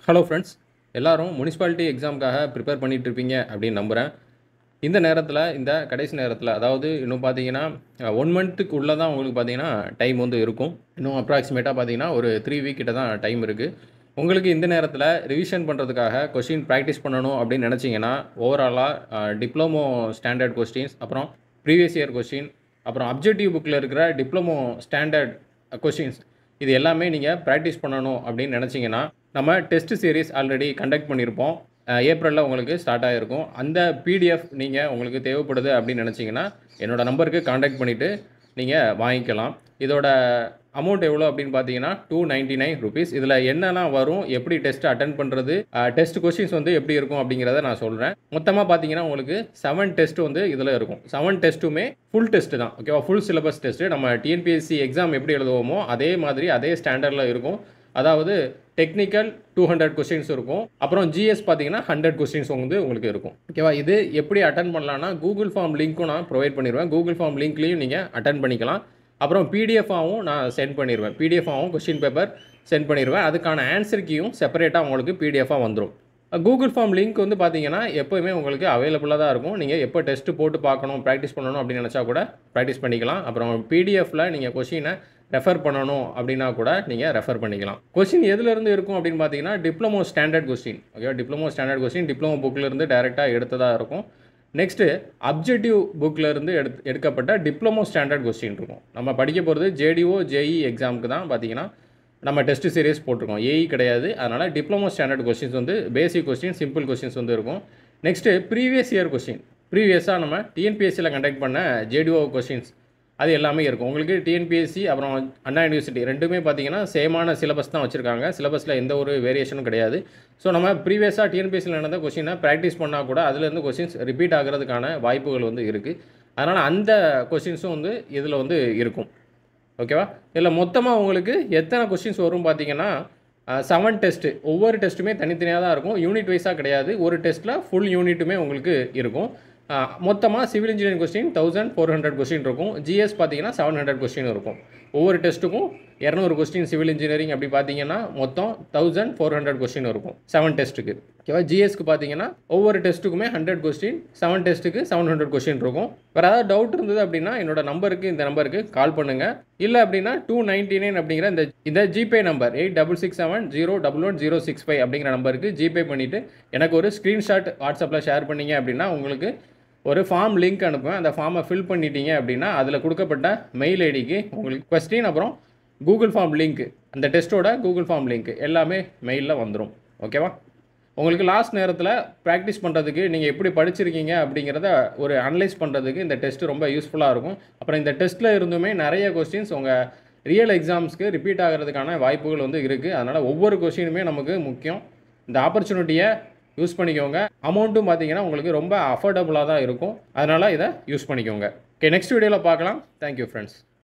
Hello friends, எல்லாரும் municipality எக்ஸாமுக்காக prepare பண்ணிட்டு இருப்பீங்க அப்படின்னு நம்புகிறேன். இந்த நேரத்தில், இந்த கடைசி நேரத்தில், அதாவது இன்னும் பார்த்தீங்கன்னா 1 மந்த்துக்கு உள்ளே தான் உங்களுக்கு பார்த்தீங்கன்னா டைம் வந்து இருக்கும். இன்னும் அப்ராக்சிமேட்டாக பார்த்தீங்கன்னா ஒரு 3 வீக் கிட்ட தான் டைம் இருக்குது. உங்களுக்கு இந்த நேரத்தில் ரிவிஷன் பண்ணுறதுக்காக கொஷின் ப்ராக்டிஸ் பண்ணணும் அப்படின்னு நினச்சிங்கன்னா, ஓவராலாக டிப்ளமோ ஸ்டாண்டர்ட் கொஸ்டின்ஸ், அப்புறம் ப்ரீவியஸ் இயர் கொஸ்டின், அப்புறம் அப்ஜெக்டிவ் புக்கில் இருக்கிற டிப்ளமோ ஸ்டாண்டர்ட் கொஸ்டின்ஸ், இது எல்லாமே நீங்கள் ப்ராக்டிஸ் பண்ணணும் அப்படின்னு நினச்சிங்கன்னா, நம்ம டெஸ்ட் சீரிஸ் ஆல்ரெடி கண்டக்ட் பண்ணியிருப்போம். ஏப்ரலில் உங்களுக்கு ஸ்டார்ட் ஆகிருக்கும். அந்த பிடிஎஃப் நீங்கள் உங்களுக்கு தேவைப்படுது அப்படின்னு நினச்சிங்கன்னா, என்னோடய நம்பருக்கு காண்டாக்ட் பண்ணிவிட்டு நீங்கள் வாங்கிக்கலாம். இதோட அமௌண்ட் எவ்வளோ அப்படின்னு பார்த்தீங்கன்னா ₹299. இதில் என்னெல்லாம் வரும், எப்படி டெஸ்ட் அட்டென்ட் பண்ணுறது, டெஸ்ட் கொஸ்டின்ஸ் வந்து எப்படி இருக்கும் அப்படிங்கிறத நான் சொல்கிறேன். மொத்தமாக பார்த்தீங்கன்னா உங்களுக்கு 7 டெஸ்ட் வந்து இதில் இருக்கும். 7 டெஸ்ட்டுமே ஃபுல் டெஸ்ட் தான். ஓகேவா? Full syllabus test. நம்ம டிஎன்பிஎஸ்சி எக்ஸாம் எப்படி எழுதுவோமோ அதே மாதிரி அதே ஸ்டாண்டர்டில் இருக்கும். அதாவது டெக்னிக்கல் 200 கொஸ்டின்ஸ் இருக்கும். அப்புறம் ஜிஎஸ் பார்த்தீங்கன்னா 100 கொஸ்டின்ஸ் வந்து உங்களுக்கு இருக்கும். ஓகேவா? இது எப்படி அட்டன் பண்ணலான்னா, கூகுள் ஃபார்ம் லிங்க்கும் நான் ப்ரொவைட் பண்ணிடுவேன். கூகுள் ஃபார்ம் லிங்க்லேயும் நீங்கள் அட்டன் பண்ணிக்கலாம். அப்புறம் பிடிஎஃபாகவும் நான் சென்ட் பண்ணிடுவேன். பிடிஎஃபாகவும் கொஸ்டின் பேப்பர் சென்ட் பண்ணிடுவேன். அதுக்கான ஆன்சர் கீயும் செப்பரேட்டாக உங்களுக்கு பிடிஎஃபாக வந்துடும். கூகுள் ஃபார்ம் லிங்க் வந்து பார்த்தீங்கன்னா எப்போயுமே உங்களுக்கு அவைலபிளாக தான் இருக்கும். நீங்கள் எப்போ டெஸ்ட்டு போட்டு பார்க்கணும், ப்ராக்டிஸ் பண்ணணும் அப்படின்னு நினச்சா கூட ப்ராக்டிஸ் பண்ணிக்கலாம். அப்புறம் பிடிஎஃப்பில் நீங்கள் கொஷினை ரெஃபர் பண்ணணும் அப்படின்னா கூட நீங்கள் ரெஃபர் பண்ணிக்கலாம். கொஸ்டின் எதுலேருந்து இருக்கும் அப்படின்னு பார்த்தீங்கன்னா, டிப்ளமோ ஸ்டாண்டர்ட் கொஸ்டின். ஓகேவா? டிப்ளமோ ஸ்டாண்டர்ட் கொஸ்டின் டிப்ளமோ புக்கிலேருந்து டைரெக்டாக எடுத்ததாக இருக்கும். நெக்ஸ்ட்டு அப்ஜெக்டிவ் புக்கிலேருந்து எடுக்கப்பட்ட டிப்ளமோ ஸ்டாண்டர்ட் கொஸ்டின் இருக்கும். நம்ம படிக்க போகிறது ஜேடிஓ ஜேஇ எக்ஸாமுக்கு தான் பார்த்தீங்கன்னா நம்ம டெஸ்ட் சீரிஸ் போட்டிருக்கோம். ஏஇ கிடையாது. அதனால் டிப்ளமோ ஸ்டாண்டர்ட் கொஸ்டின்ஸ் வந்து பேசிக் கொஸ்டின், சிம்பிள் கொஸ்டின்ஸ் வந்து இருக்கும். Next previous year question. ப்ரீவியஸாக நம்ம டிஎன்பிஎஸ்சியில் கண்டக்ட் பண்ண ஜேடிஓ கொஸ்டின்ஸ் அது எல்லாமே இருக்கும். உங்களுக்கு டிஎன்பிஎஸ்சி அப்புறம் அண்ணா யூனிவர்சிட்டி ரெண்டுமே பார்த்தீங்கன்னா சேமான சிலபஸ் தான் வச்சுருக்காங்க. சிலபஸில் எந்த ஒரு வேரியேஷனும் கிடையாது. ஸோ நம்ம ப்ரீவியஸாக டிஎன்பிஎஸ்சியில் நடந்த கொஸ்டினை ப்ராக்டிஸ் பண்ணால் கூட அதுலேருந்து கொஸ்டின்ஸ் ரிப்பீட் ஆகிறதுக்கான வாய்ப்புகள் வந்து இருக்குது. அதனால் அந்த கொஸ்டின்ஸும் வந்து இதில் வந்து இருக்கும். ஓகேவா? இதில் மொத்தமாக உங்களுக்கு எத்தனை கொஸ்டின்ஸ் வரும் பார்த்தீங்கன்னா 7 டெஸ்ட்டு. ஒவ்வொரு டெஸ்ட்டுமே தனித்தனியாக தான் இருக்கும். யூனிட் வைஸாக கிடையாது. ஒரு டெஸ்ட்டில் ஃபுல் யூனிட்டுமே உங்களுக்கு இருக்கும். மொத்தமாக சிவில் இன்ஜினியரிங் கொஸ்டின் 1400 கொஸ்டின் இருக்கும். ஜிஎஸ் பார்த்தீங்கன்னா 700 கொஸ்டின் இருக்கும். ஒவ்வொரு டெஸ்ட்டுக்கும் 200 கொஸ்டின் சிவில் இன்ஜினியரிங் அப்படி பார்த்தீங்கன்னா மொத்தம் 1400 கொஸ்டின் இருக்கும் 7 டெஸ்ட்டுக்கு. ஓகேவா? ஜிஎஸ்க்கு பார்த்தீங்கன்னா ஒவ்வொரு டெஸ்ட்டுக்குமே 100 கொஸ்டின், 7 டெஸ்ட்டுக்கு 700 கொஸ்டின் இருக்கும். வேறு ஏதாவது டவுட் இருந்தது அப்படின்னா என்னோட நம்பருக்கு, இந்த நம்பருக்கு கால் பண்ணுங்கள். இல்லை அப்படின்னா 299 அப்படிங்கிற இந்த ஜிபே நம்பர் 8667011065 அப்படிங்கிற நம்பருக்கு ஜிபே பண்ணிவிட்டு எனக்கு ஒரு ஸ்க்ரீன்ஷாட் வாட்ஸ்அப்பில் ஷேர் பண்ணிங்க அப்படின்னா உங்களுக்கு ஒரு ஃபார்ம் லிங்க் அனுப்புவேன். அந்த ஃபார்மை ஃபில் பண்ணிட்டீங்க அப்படின்னா அதில் கொடுக்கப்பட்ட மெயில் ஐடிக்கு உங்களுக்கு கொஸ்டின், அப்புறம் கூகுள் ஃபார்ம் லிங்க், அந்த டெஸ்ட்டோட கூகுள் ஃபார்ம் லிங்க் எல்லாமே மெயிலில் வந்துடும். ஓகேவா? உங்களுக்கு லாஸ்ட் நேரத்தில் ப்ராக்டிஸ் பண்ணுறதுக்கு நீங்கள் எப்படி படிச்சிருக்கீங்க அப்படிங்கிறத ஒரு அனலைஸ் பண்ணுறதுக்கு இந்த டெஸ்ட்டு ரொம்ப யூஸ்ஃபுல்லாக இருக்கும். அப்புறம் இந்த டெஸ்ட்டில் இருந்துமே நிறைய கொஸ்டின்ஸ் உங்கள் ரியல் எக்ஸாம்ஸ்க்கு ரிப்பீட் ஆகிறதுக்கான வாய்ப்புகள் வந்து இருக்குது. அதனால் ஒவ்வொரு கொஸ்டினுமே நமக்கு முக்கியம். இந்த ஆப்பர்ச்சுனிட்டியை யூஸ் பண்ணிக்கோங்க. அமௌண்ட்டும் பார்த்தீங்கன்னா உங்களுக்கு ரொம்ப அஃபோர்டபுளாக தான் இருக்கும். அதனால் இதை யூஸ் பண்ணிக்கோங்க. ஓகே, நெக்ஸ்ட் வீடியோவில் பார்க்கலாம். Thank you friends.